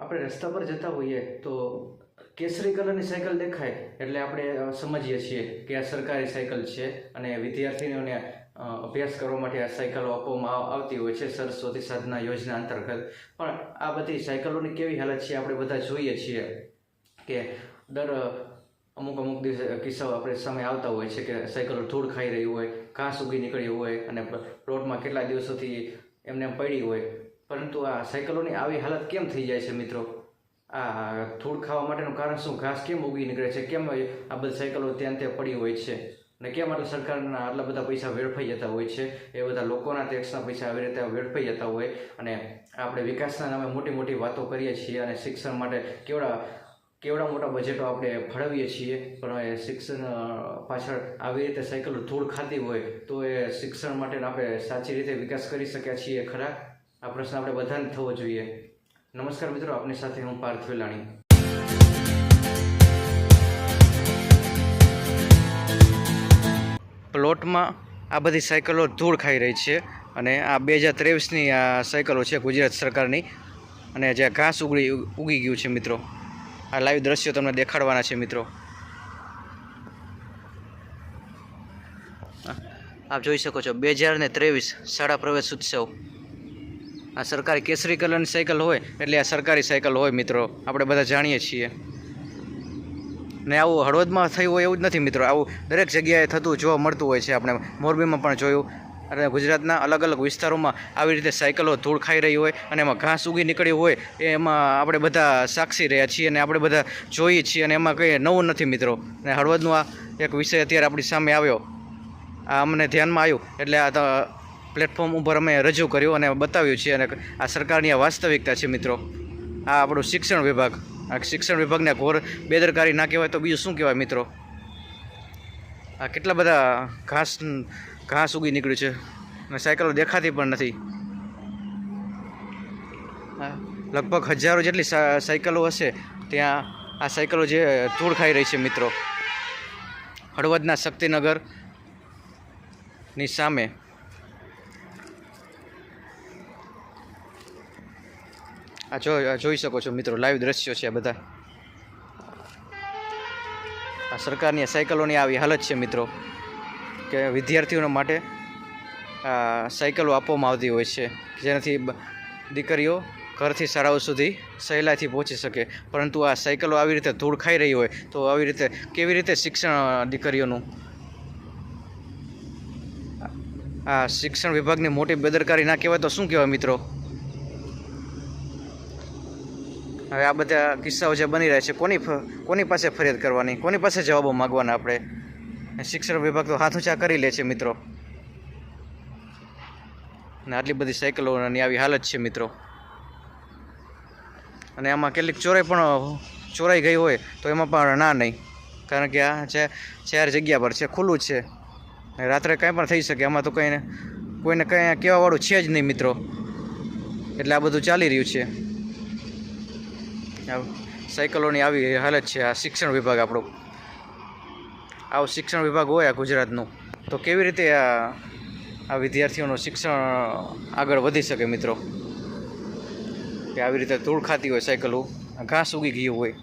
આપણે રસ્તા પર જતા હોઈએ તો કેસરી કલરની સાયકલ દેખાય એટલે આપણે સમજીએ છીએ કે આ સરકારી સાયકલ છે અને વિદ્યાર્થીઓને અભ્યાસ કરવા માટે આ સાયકલો આપવામાં આવતી હોય છે સરસ્વતી સાધના યોજના અંતર્ગત. પણ આ બધી સાયકલોની કેવી હાલત છે આપણે બધા જોઈએ છીએ કે દર અમુક દિવસે કિસ્સાઓ આપણે સામે આવતા હોય છે કે સાયકલો ધૂળ ખાઈ રહી હોય, ઘાસ ઉગી નીકળ્યું હોય અને પ્લોટમાં કેટલા દિવસોથી એમને પડી હોય. પરંતુ આ સાયકલોની આવી હાલત કેમ થઈ જાય છે મિત્રો? આ ધૂળ ખાવા માટેનું કારણ શું? ઘાસ કેમ ઉગી નીકળે છે? કેમ આ બધી સાયકલો ત્યાં પડી હોય છે? અને કેમ આટલા સરકારના આટલા બધા પૈસા વેડફાઈ જતા હોય છે? એ બધા લોકોના ટેક્સના પૈસા આવી રીતે વેડફાઈ જતા હોય અને આપણે વિકાસના નામે મોટી મોટી વાતો કરીએ છીએ અને શિક્ષણ માટે કેવડા મોટા બજેટો આપણે ફાળવીએ છીએ, પણ એ શિક્ષણ પાછળ આવી રીતે સાયકલો ધૂળ ખાતી હોય તો એ શિક્ષણ માટે આપણે સાચી રીતે વિકાસ કરી શક્યા છીએ ખરા? આ પ્રશ્ન આપણે બધાને થવો જોઈએ. નમસ્કાર મિત્રો, આપની સાથે હું પાર્થ વેલાણી. પ્લોટમાં આ બધી સાયકલો ધૂળ ખાઈ રહી છે અને આ 2023ની આ સાયકલો છે ગુજરાત સરકારની, અને જ્યાં ઘાસ ઉગી ગયું છે મિત્રો. આ લાઈવ દ્રશ્યો તમને દેખાડવાના છે મિત્રો. આપ જોઈ શકો છો 2023 શાળા પ્રવેશ ઉત્સવ. આ સરકારી કેસરી કલરની સાયકલ હોય એટલે આ સરકારી સાયકલ હોય મિત્રો, આપણે બધા જાણીએ છીએ. ને આવું હળવદમાં થયું હોય એવું જ નથી મિત્રો, આવું દરેક જગ્યાએ થતું જોવા મળતું હોય છે. આપણે મોરબીમાં પણ જોયું અને ગુજરાતના અલગ અલગ વિસ્તારોમાં આવી રીતે સાયકલો ધૂળ ખાઈ રહી હોય અને એમાં ઘાસ ઉગી નીકળ્યું હોય, એમાં આપણે બધા સાક્ષી રહ્યા છીએ અને આપણે બધા જોઈએ છીએ અને એમાં કંઈ નવું નથી મિત્રો. અને હળવદનું આ એક વિષય અત્યારે આપણી સામે આવ્યો, આ અમને ધ્યાનમાં આવ્યું એટલે આ પ્લેટફોર્મ ઉપર અમે રજૂ કર્યું અને બતાવ્યું છે. અને આ સરકારની આ વાસ્તવિકતા છે મિત્રો. આ આપણું શિક્ષણ વિભાગ, આ શિક્ષણ વિભાગને ઘોર બેદરકારી ના કહેવાય તો બીજું શું કહેવાય મિત્રો? આ કેટલા બધા ઘાસ ઉગી નીકળ્યું છે અને સાયકલો દેખાતી પણ નથી. લગભગ હજારો જેટલી સાયકલો હશે ત્યાં આ સાયકલો જે ધૂળ ખાઈ રહી છે મિત્રો. હળવદના શક્તિનગરની સામે આ જોઈ શકો છો મિત્રો, લાઈવ દ્રશ્યો છે આ બધા. આ સરકારની સાયકલોની આવી હાલત છે મિત્રો કે વિદ્યાર્થીઓ માટે આ સાયકલો આપવામાં આવતી હોય છે જેનાથી દીકરીઓ ઘરથી શાળાઓ સુધી સહેલાઈથી પહોંચી શકે. પરંતુ આ સાયકલો આવી રીતે ધૂળ ખાઈ રહી હોય તો આવી રીતે કેવી રીતે શિક્ષણ દીકરીઓનું? આ શિક્ષણ વિભાગની મોટી બેદરકારી ના કહેવાય તો શું કહેવાય મિત્રો? હવે આ બધા કિસ્સાઓ જે બની રહ્યા છે કોની પાસે ફરિયાદ કરવાની, કોની પાસે જવાબો માગવાના આપણે? શિક્ષણ વિભાગ તો હાથ ઊંચા કરી લે છે મિત્રો. અને આટલી બધી સાયકલોની આવી હાલત છે મિત્રો. અને આમાં કેટલીક ચોરાઈ ગઈ હોય તો એમાં પણ ના નહીં, કારણ કે આ ચાર જગ્યા પર છે, ખુલ્લું જ છે, રાત્રે કાંઈ પણ થઈ શકે. આમાં તો કોઈને કંઈ કહેવાવાળું છે જ નહીં મિત્રો. એટલે આ બધું ચાલી રહ્યું છે. સાયકલોની આવી હાલત છે. આ શિક્ષણ વિભાગ આપણું, આવું શિક્ષણ વિભાગ હોય આ ગુજરાતનું તો કેવી રીતે આ વિદ્યાર્થીઓનું શિક્ષણ આગળ વધી શકે મિત્રો? કે આવી રીતે ધૂળ ખાતી હોય સાયકલો, ઘાસ ઉગી ગયું હોય.